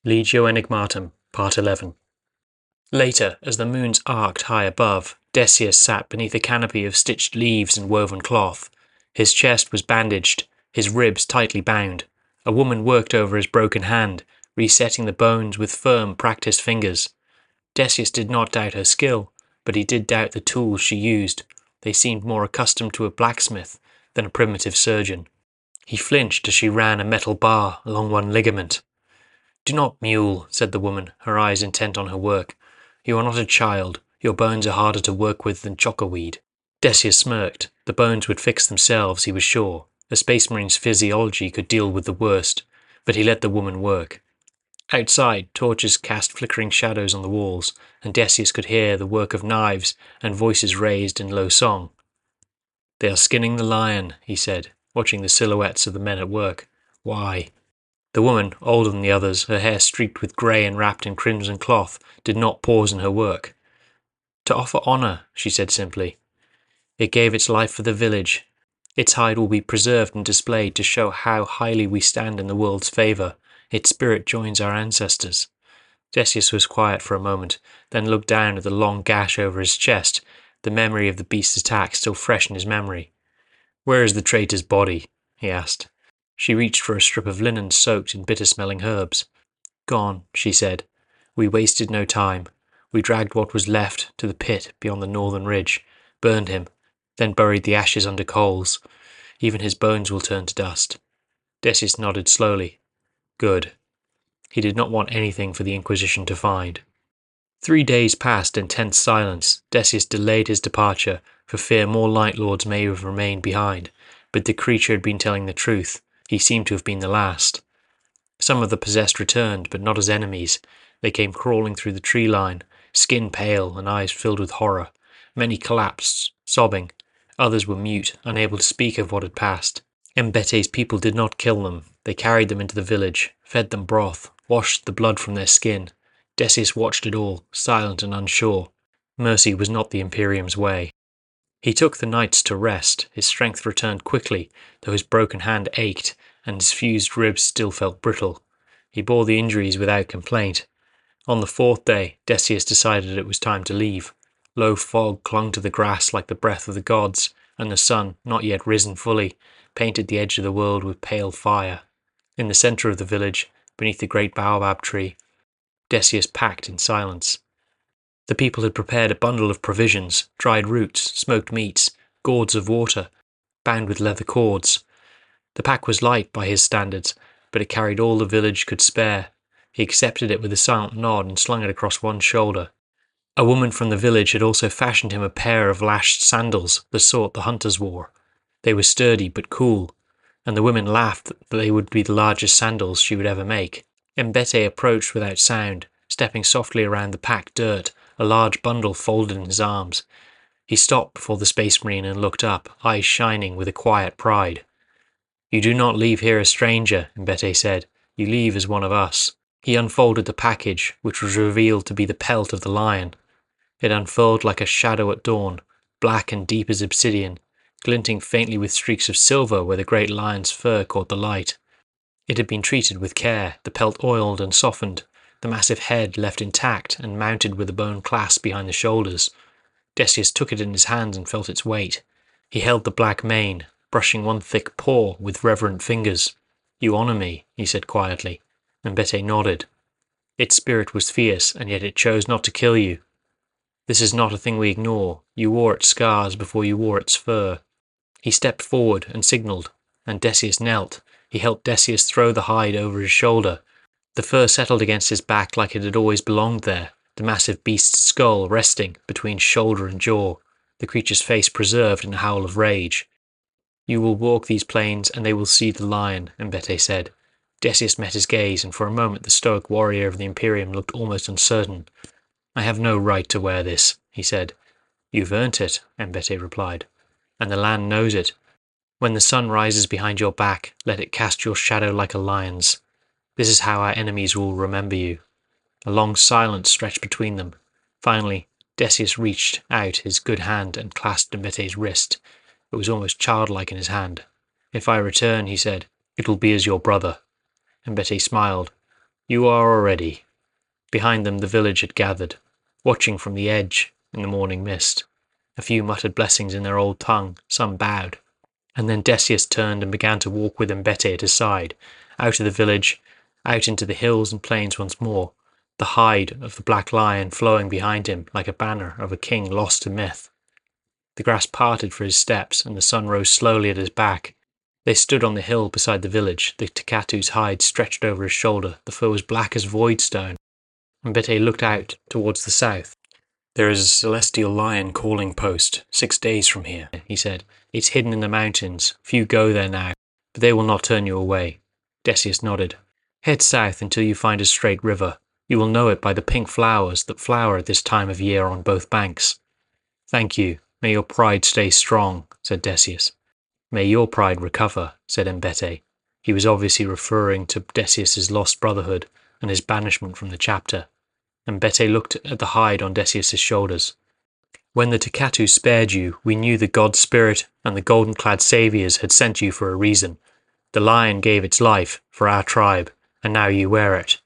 Legio Enigmatum, Part 11. Later, as the moons arced high above, Decius sat beneath a canopy of stitched leaves and woven cloth. His chest was bandaged, his ribs tightly bound. A woman worked over his broken hand, resetting the bones with firm, practiced fingers. Decius did not doubt her skill, but he did doubt the tools she used. They seemed more accustomed to a blacksmith than a primitive surgeon. He flinched as she ran a metal bar along one ligament. "Do not mule," said the woman, her eyes intent on her work. "You are not a child. Your bones are harder to work with than chokerweed." Decius smirked. The bones would fix themselves, he was sure. A space marine's physiology could deal with the worst, but he let the woman work. Outside, torches cast flickering shadows on the walls, and Decius could hear the work of knives and voices raised in low song. "They are skinning the lion," he said, watching the silhouettes of the men at work. "Why?" The woman, older than the others, her hair streaked with grey and wrapped in crimson cloth, did not pause in her work. "To offer honour," she said simply. "It gave its life for the village. Its hide will be preserved and displayed to show how highly we stand in the world's favour. Its spirit joins our ancestors." Decius was quiet for a moment, then looked down at the long gash over his chest, the memory of the beast's attack still fresh in his memory. "Where is the traitor's body?" he asked. She reached for a strip of linen soaked in bitter-smelling herbs. "Gone," she said. "We wasted no time. We dragged what was left to the pit beyond the northern ridge, burned him, then buried the ashes under coals. Even his bones will turn to dust." Decius nodded slowly. "Good." He did not want anything for the Inquisition to find. 3 days passed in tense silence. Decius delayed his departure, for fear more Light Lords may have remained behind, but the creature had been telling the truth. He seemed to have been the last. Some of the possessed returned, but not as enemies. They came crawling through the tree line, skin pale and eyes filled with horror. Many collapsed, sobbing. Others were mute, unable to speak of what had passed. Mbete's people did not kill them. They carried them into the village, fed them broth, washed the blood from their skin. Decius watched it all, silent and unsure. Mercy was not the Imperium's way. He took the nights to rest. His strength returned quickly, though his broken hand ached, and his fused ribs still felt brittle. He bore the injuries without complaint. On the 4th day, Decius decided it was time to leave. Low fog clung to the grass like the breath of the gods, and the sun, not yet risen fully, painted the edge of the world with pale fire. In the centre of the village, beneath the great baobab tree, Decius packed in silence. The people had prepared a bundle of provisions, dried roots, smoked meats, gourds of water, bound with leather cords. The pack was light by his standards, but it carried all the village could spare. He accepted it with a silent nod and slung it across one shoulder. A woman from the village had also fashioned him a pair of lashed sandals, the sort the hunters wore. They were sturdy but cool, and the women laughed that they would be the largest sandals she would ever make. Mbete approached without sound, stepping softly around the packed dirt, a large bundle folded in his arms. He stopped before the Space Marine and looked up, eyes shining with a quiet pride. "You do not leave here a stranger," Mbete said. "You leave as one of us." He unfolded the package, which was revealed to be the pelt of the lion. It unfurled like a shadow at dawn, black and deep as obsidian, glinting faintly with streaks of silver where the great lion's fur caught the light. It had been treated with care, the pelt oiled and softened, the massive head left intact and mounted with a bone clasp behind the shoulders. Decius took it in his hands and felt its weight. He held the black mane, brushing one thick paw with reverent fingers. "You honour me," he said quietly, and Mbete nodded. "Its spirit was fierce, and yet it chose not to kill you. This is not a thing we ignore. You wore its scars before you wore its fur." He stepped forward and signalled, and Decius knelt. He helped Decius throw the hide over his shoulder. The fur settled against his back like it had always belonged there, the massive beast's skull resting between shoulder and jaw, the creature's face preserved in a howl of rage. "You will walk these plains and they will see the lion," Mbete said. Decius met his gaze, and for a moment the stoic warrior of the Imperium looked almost uncertain. "I have no right to wear this," he said. "You've earned it," Mbete replied, "and the land knows it. When the sun rises behind your back, let it cast your shadow like a lion's. This is how our enemies will remember you." A long silence stretched between them. Finally, Decius reached out his good hand and clasped Mbete's wrist. It was almost childlike in his hand. "If I return," he said, "it will be as your brother." Mbete smiled. You are already. Behind them the village had gathered, watching from the edge in the morning mist. A few muttered blessings in their old tongue, some bowed. And then Decius turned and began to walk with Embete at his side, out of the village, out into the hills and plains once more, the hide of the black lion flowing behind him like a banner of a king lost to myth. The grass parted for his steps, and the sun rose slowly at his back. They stood on the hill beside the village, the Tecatu's hide stretched over his shoulder, the fur was black as void stone. Embete looked out towards the south. There is a celestial lion calling post 6 days from here, he said. It's hidden in the mountains. Few go there now, but they will not turn you away. Decius nodded. Head south until you find a straight river. You will know it by the pink flowers that flower at this time of year on both banks. Thank you. May your pride stay strong, said Decius. May your pride recover, said Embete. He was obviously referring to Decius's lost brotherhood and his banishment from the chapter. Embete looked at the hide on Decius's shoulders. When the Tecatu spared you, we knew the god spirit and the golden-clad saviors had sent you for a reason. The lion gave its life for our tribe, and now you wear it.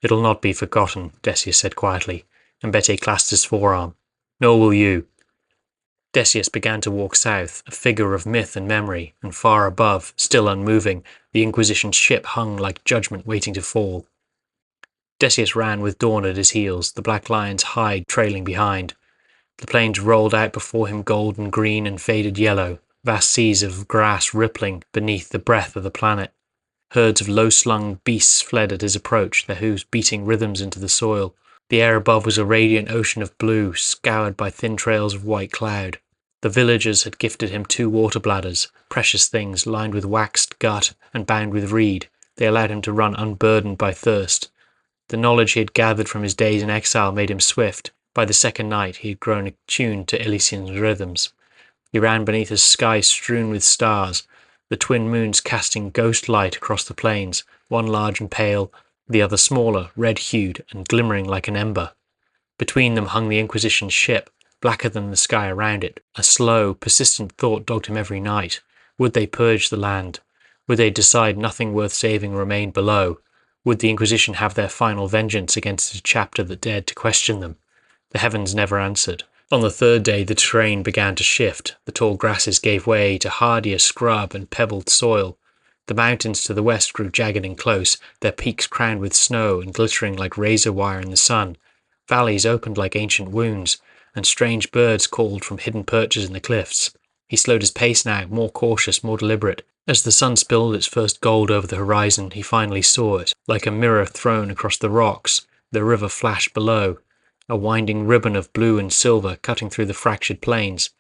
It'll not be forgotten, Decius said quietly. Embete clasped his forearm. Nor will you. Decius began to walk south, a figure of myth and memory, and far above, still unmoving, the Inquisition's ship hung like judgment waiting to fall. Decius ran with Dawn at his heels, the black lion's hide trailing behind. The plains rolled out before him golden green and faded yellow, vast seas of grass rippling beneath the breath of the planet. Herds of low-slung beasts fled at his approach, their hooves beating rhythms into the soil. The air above was a radiant ocean of blue, scoured by thin trails of white cloud. The villagers had gifted him 2 water bladders, precious things lined with waxed gut and bound with reed. They allowed him to run unburdened by thirst. The knowledge he had gathered from his days in exile made him swift. By the second night he had grown attuned to Elysian's rhythms. He ran beneath a sky strewn with stars, the twin moons casting ghost light across the plains, one large and pale, the other smaller, red-hued and glimmering like an ember. Between them hung the Inquisition's ship, blacker than the sky around it. A slow, persistent thought dogged him every night. Would they purge the land? Would they decide nothing worth saving remained below? Would the Inquisition have their final vengeance against a chapter that dared to question them? The heavens never answered. On the 3rd day the terrain began to shift. The tall grasses gave way to hardier scrub and pebbled soil. The mountains to the west grew jagged and close, their peaks crowned with snow and glittering like razor wire in the sun. Valleys opened like ancient wounds, and strange birds called from hidden perches in the cliffs. He slowed his pace now, more cautious, more deliberate. As the sun spilled its first gold over the horizon, he finally saw it. Like a mirror thrown across the rocks, the river flashed below, a winding ribbon of blue and silver cutting through the fractured plains.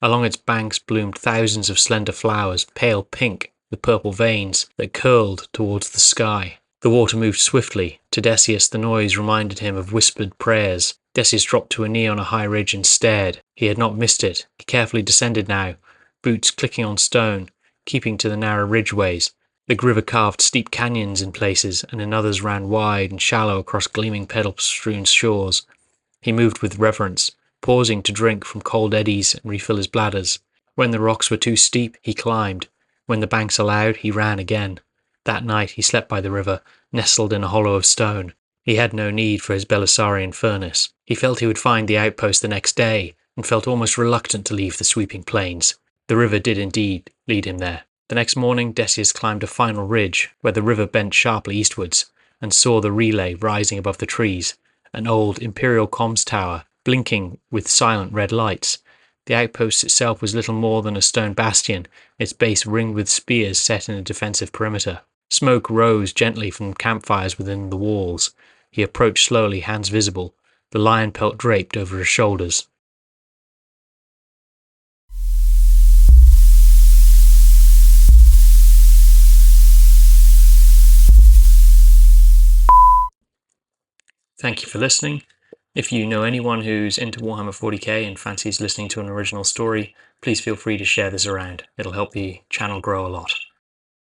Along its banks bloomed thousands of slender flowers, pale pink with purple veins that curled towards the sky. The water moved swiftly. To Decius the noise reminded him of whispered prayers. Decius dropped to a knee on a high ridge and stared. He had not missed it. He carefully descended now, boots clicking on stone, keeping to the narrow ridgeways. The river carved steep canyons in places, and in others ran wide and shallow across gleaming petal-strewn shores. He moved with reverence, pausing to drink from cold eddies and refill his bladders. When the rocks were too steep, he climbed. When the banks allowed, he ran again. That night he slept by the river, nestled in a hollow of stone. He had no need for his Belisarian furnace. He felt he would find the outpost the next day, and felt almost reluctant to leave the sweeping plains. The river did indeed lead him there. The next morning Decius climbed a final ridge, where the river bent sharply eastwards, and saw the relay rising above the trees, an old imperial comms tower, blinking with silent red lights. The outpost itself was little more than a stone bastion, its base ringed with spears set in a defensive perimeter. Smoke rose gently from campfires within the walls. He approached slowly, hands visible, the lion pelt draped over his shoulders. Thank you for listening. If you know anyone who's into Warhammer 40k and fancies listening to an original story, please feel free to share this around. It'll help the channel grow a lot.